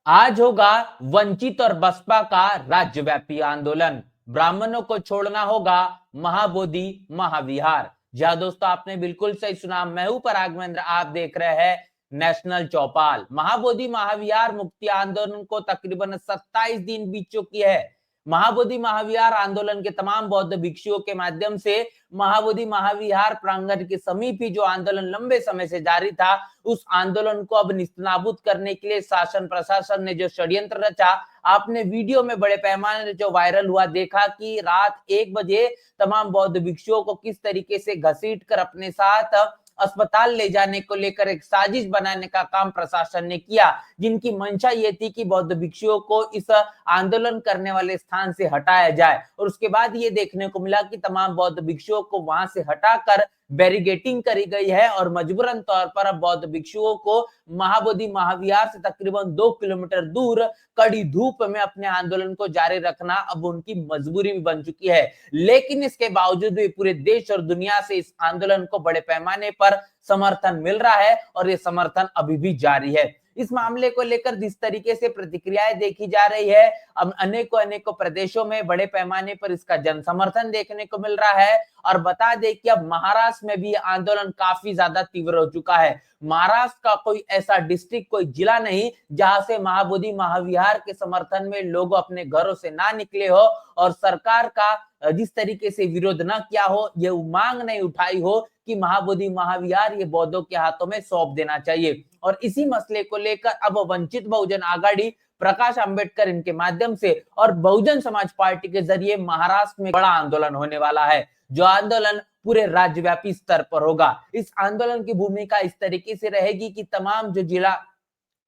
आज होगा वंचित और बसपा का राज्यव्यापी आंदोलन। ब्राह्मणों को छोड़ना होगा महाबोधि महाविहार। जी हाँ दोस्तों, आपने बिल्कुल सही सुना। मैं हूं पराग महेंद्र, आप देख रहे हैं नेशनल चौपाल। महाबोधि महाविहार मुक्ति आंदोलन को तकरीबन 27 दिन बीत चुकी है। महाबोधि महाविहार आंदोलन के तमाम बौद्ध भिक्षुओं के माध्यम से महाबोधि महाविहार प्रांगण के समीप ही जो आंदोलन लंबे समय से जारी था, उस आंदोलन को अब निस्तनाबूद करने के लिए शासन प्रशासन ने जो षड्यंत्र रचा, आपने वीडियो में बड़े पैमाने जो वायरल हुआ देखा कि रात 1 बजे तमाम बौद्ध भिक्षुओं को किस तरीके से घसीट कर अपने साथ अस्पताल ले जाने को लेकर एक साजिश बनाने का काम प्रशासन ने किया, जिनकी मंशा ये थी कि बौद्ध भिक्षुओं को इस आंदोलन करने वाले स्थान से हटाया जाए। और उसके बाद ये देखने को मिला कि तमाम बौद्ध भिक्षुओं को वहां से हटाकर बैरिगेटिंग करी गई है और मजबूरन तौर पर अब बौद्ध भिक्षुओं को महाबोधि महाविहार से तकरीबन 2 किलोमीटर दूर कड़ी धूप में अपने आंदोलन को जारी रखना अब उनकी मजबूरी भी बन चुकी है। लेकिन इसके बावजूद भी पूरे देश और दुनिया से इस आंदोलन को बड़े पैमाने पर समर्थन मिल रहा है और ये समर्थन अभी भी जारी है। इस मामले को लेकर जिस तरीके से प्रतिक्रियाएं देखी जा रही है, अब अनेकों प्रदेशों में बड़े पैमाने पर इसका जन समर्थन देखने को मिल रहा है। और बता दें कि अब महाराष्ट्र में भी आंदोलन काफी ज्यादा तीव्र हो चुका है। महाराष्ट्र का कोई ऐसा डिस्ट्रिक्ट, कोई जिला नहीं जहां से महाबोधि महाविहार के समर्थन में लोग अपने घरों से ना निकले हो और सरकार का जिस तरीके से विरोध न किया हो, ये मांग नहीं उठाई हो कि महाबोधि महाविहार ये बौद्धों के हाथों में सौंप देना चाहिए। और इसी मसले को लेकर अब वंचित बहुजन आघाड़ी, प्रकाश अंबेडकर इनके माध्यम से और बहुजन समाज पार्टी के जरिए महाराष्ट्र में बड़ा आंदोलन होने वाला है, जो आंदोलन पूरे राज्यव्यापी स्तर पर होगा। इस आंदोलन की भूमिका इस तरीके से रहेगी कि तमाम जो जिला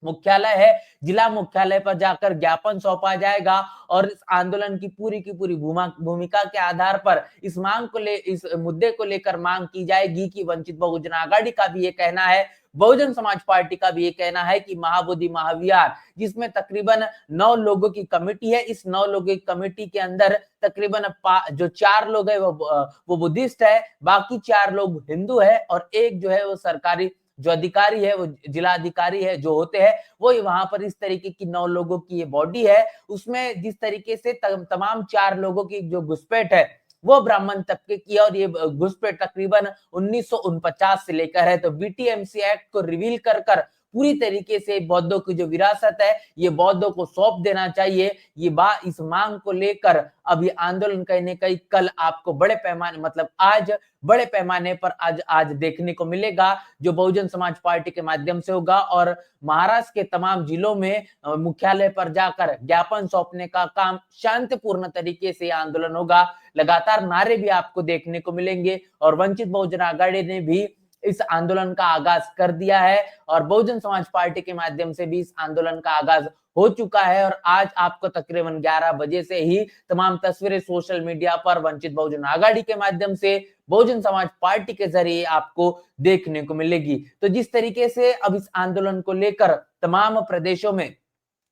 मुख्यालय है, जिला मुख्यालय पर जाकर ज्ञापन सौंपा जाएगा और इस आंदोलन की पूरी भूमिका के आधार पर इस मुद्दे को लेकर मांग की जाएगी कि वंचित बहुजन आघाड़ी का भी ये कहना है, बहुजन समाज पार्टी का भी ये कहना है कि महाबोधि महाविहार, जिसमें तकरीबन 9 लोगों की कमेटी है, इस 9 लोगों की कमेटी के अंदर तकरीबन जो 4 लोग है वो बुद्धिस्ट है, बाकी 4 लोग हिंदू है और एक जो है वो सरकारी जो अधिकारी है, वो जिला अधिकारी है जो होते हैं, वो वहां पर इस तरीके की 9 लोगों की ये बॉडी है। उसमें जिस तरीके से तमाम 4 लोगों की जो घुसपैठ है वो ब्राह्मण तबके की है और ये घुसपैठ तकरीबन 1949 से लेकर है। तो बीटीएमसी एक्ट को रिवील कर पूरी तरीके से बौद्धों की जो विरासत है ये बौद्धों को सौंप देना चाहिए। ये बात, इस मांग को लेकर अब ये आंदोलन कहीं न कहीं कल आपको बड़े पैमाने, मतलब आज बड़े पैमाने पर आज देखने को मिलेगा, जो बहुजन समाज पार्टी के माध्यम से होगा और महाराष्ट्र के तमाम जिलों में मुख्यालय पर जाकर ज्ञापन सौंपने का काम शांतिपूर्ण तरीके से आंदोलन होगा। लगातार नारे भी आपको देखने को मिलेंगे और वंचित बहुजन आघाड़ी ने भी इस आंदोलन का आगाज कर दिया है और बहुजन समाज पार्टी के माध्यम से भी इस आंदोलन का आगाज हो चुका है। और आज आपको तकरीबन 11 बजे से ही तमाम तस्वीरें सोशल मीडिया पर वंचित बहुजन आघाड़ी के माध्यम से, बहुजन समाज पार्टी के जरिए आपको देखने को मिलेगी। तो जिस तरीके से अब इस आंदोलन को लेकर तमाम प्रदेशों में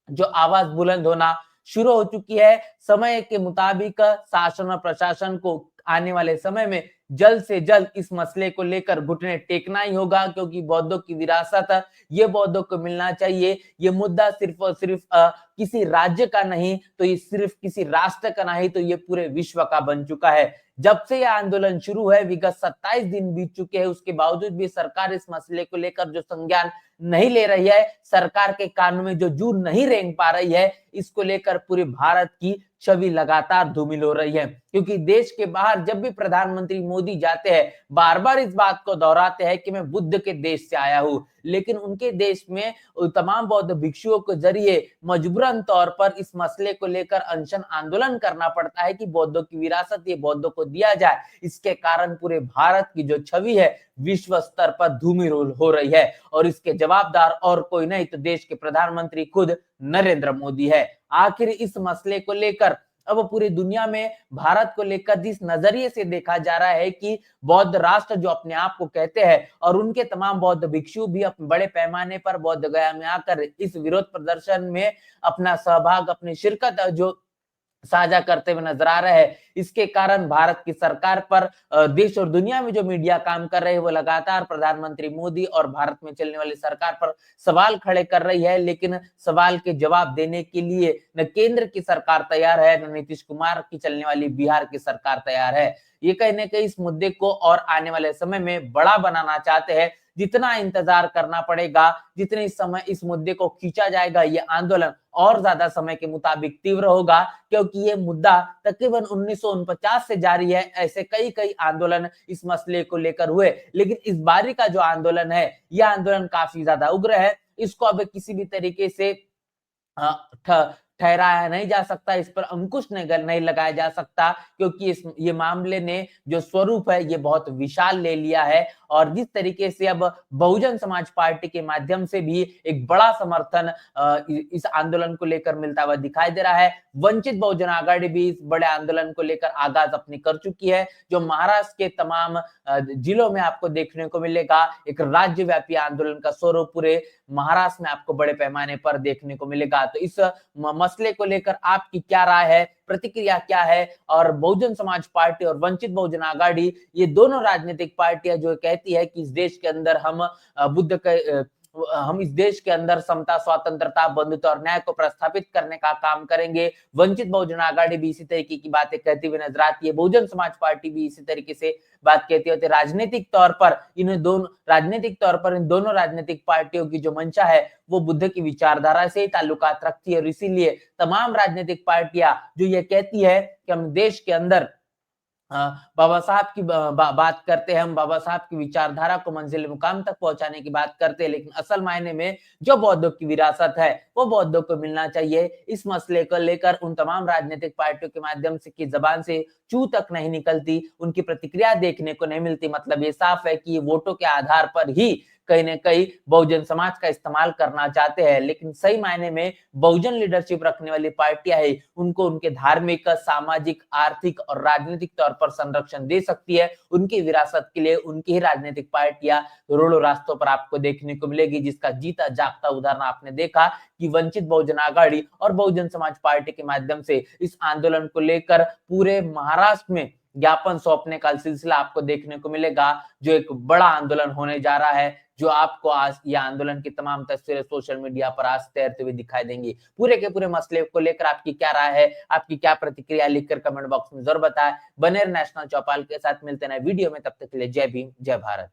जो आवाज बुलंद होना शुरू हो चुकी है, समय के मुताबिक शासन और प्रशासन को आने वाले समय में जल्द से जल्द इस मसले को लेकर घुटने टेकना ही होगा, क्योंकि बौद्धों की विरासत ये बौद्धों को मिलना चाहिए। ये मुद्दा सिर्फ और सिर्फ किसी राज्य का नहीं, तो ये सिर्फ किसी राष्ट्र का नहीं, तो ये पूरे विश्व का बन चुका है। जब से यह आंदोलन शुरू है, विगत 27 दिन बीत चुके हैं, उसके बावजूद भी सरकार इस मसले को लेकर जो संज्ञान नहीं ले रही है, सरकार के कानों में जो जू नहीं रेंग पा रही है, इसको लेकर पूरे भारत की छवि लगातार धूमिल हो रही है। क्योंकि देश के बाहर जब भी प्रधानमंत्री मोदी जाते हैं, बार बार इस बात को दोहराते हैं कि मैं बुद्ध के देश से आया हूं, लेकिन उनके देश में तमाम बौद्ध भिक्षुओं के जरिए मजबूरन तौर पर इस मसले को लेकर अनशन आंदोलन करना पड़ता है कि बौद्धों की विरासत ये बौद्धों को दिया जाए। इसके कारण पूरे भारत की जो छवि है विश्व स्तर पर धूमिल हो रही है और इसके जवाबदार और कोई नहीं, तो देश के प्रधानमंत्री खुद नरेंद्र मोदी है। आखिर इस मसले को लेकर अब पूरी दुनिया में भारत को लेकर जिस नजरिए से देखा जा रहा है कि बौद्ध राष्ट्र जो अपने आप को कहते हैं और उनके तमाम बौद्ध भिक्षु भी बड़े पैमाने पर बौद्ध गया में आकर इस विरोध प्रदर्शन में अपना सहभाग, अपनी शिरकत जो साझा करते हुए नजर आ रहे हैं। इसके कारण भारत की सरकार पर देश और दुनिया में जो मीडिया काम कर रहे हैं वो लगातार प्रधानमंत्री मोदी और भारत में चलने वाली सरकार पर सवाल खड़े कर रही है, लेकिन सवाल के जवाब देने के लिए न केंद्र की सरकार तैयार है, न नीतीश कुमार की चलने वाली बिहार की सरकार तैयार है। ये कहीं न कहीं इस मुद्दे को और आने वाले समय में बड़ा बनाना चाहते हैं। जितना इंतजार करना पड़ेगा, जितने समय इस मुद्दे को खींचा जाएगा, ये आंदोलन और ज्यादा समय के मुताबिक तीव्र होगा, क्योंकि ये मुद्दा तकरीबन 1949 से जारी है। ऐसे कई आंदोलन इस मसले को लेकर हुए, लेकिन इस बारी का जो आंदोलन है, यह आंदोलन काफी ज्यादा उग्र है। इसको अब किसी भी तरीके से अ, ठ ठहराया नहीं जा सकता, इस पर अंकुश नहीं लगाया जा सकता, क्योंकि इस ये मामले ने जो स्वरूप है ये बहुत विशाल ले लिया है। और जिस तरीके से अब बहुजन समाज पार्टी के माध्यम से भी एक बड़ा समर्थन इस आंदोलन को लेकर मिलता हुआ दिखाई दे रहा है। वंचित बहुजन आघाड़ी भी इस बड़े आंदोलन को लेकर आगाज अपनी कर चुकी है, जो महाराष्ट्र के तमाम जिलों में आपको देखने को मिलेगा। एक राज्यव्यापी आंदोलन का स्वरूप पूरे महाराष्ट्र में आपको बड़े पैमाने पर देखने को मिलेगा। तो इस मसले को लेकर आपकी क्या राय है, प्रतिक्रिया क्या है? और बहुजन समाज पार्टी और वंचित बहुजन आघाड़ी, ये दोनों राजनीतिक पार्टियां जो कहती है कि इस देश के अंदर हम इस देश के अंदर समता, स्वतंत्रता, बंधुत्व और न्याय को प्रस्थापित करने का काम करेंगे। वंचित बहुजन आघाड़ी भी इसी तरीके की बातें कहती हुई नजर आती है। बहुजन समाज पार्टी भी इसी तरीके से बात कहती होती है। राजनीतिक तौर पर इन दोनों राजनीतिक पार्टियों की जो मंशा है वो बुद्ध की विचारधारा से ही ताल्लुकात रखती है, और इसीलिए तमाम राजनीतिक पार्टियां जो ये कहती है कि हम देश के अंदर बाबा साहब की बात करते हैं, हम बाबा साहब की विचारधारा को मंजिल मुकाम तक पहुंचाने की बात करते हैं, लेकिन असल मायने में जो बौद्धों की विरासत है वो बौद्धों को मिलना चाहिए। इस मसले को लेकर उन तमाम राजनीतिक पार्टियों के माध्यम से की जबान से चू तक नहीं निकलती, उनकी प्रतिक्रिया देखने को नहीं मिलती। मतलब ये साफ है कि ये वोटों के आधार पर ही कहीं न कहीं बहुजन समाज का इस्तेमाल करना चाहते हैं, लेकिन सही मायने में बहुजन लीडरशिप रखने वाली पार्टियां है, उनको उनके धार्मिक, सामाजिक, आर्थिक और राजनीतिक तौर पर संरक्षण दे सकती है। उनकी विरासत के लिए उनकी ही राजनीतिक पार्टियां रोडों रास्तों पर आपको देखने को मिलेगी, जिसका जीता जागता उदाहरण आपने देखा कि वंचित बहुजन आघाड़ी और बहुजन समाज पार्टी के माध्यम से इस आंदोलन को लेकर पूरे महाराष्ट्र में ज्ञापन सौंपने का सिलसिला आपको देखने को मिलेगा, जो एक बड़ा आंदोलन होने जा रहा है, जो आपको आज ये आंदोलन की तमाम तस्वीरें सोशल मीडिया पर आज तैरते हुए दिखाई देंगी। पूरे के पूरे मसले को लेकर आपकी क्या राय है, आपकी क्या प्रतिक्रिया, लिखकर कमेंट बॉक्स में जरूर बताएं। बने रहे नेशनल चौपाल के साथ, मिलते हैं नए वीडियो में, तब तक के लिए जय भीम, जय भारत।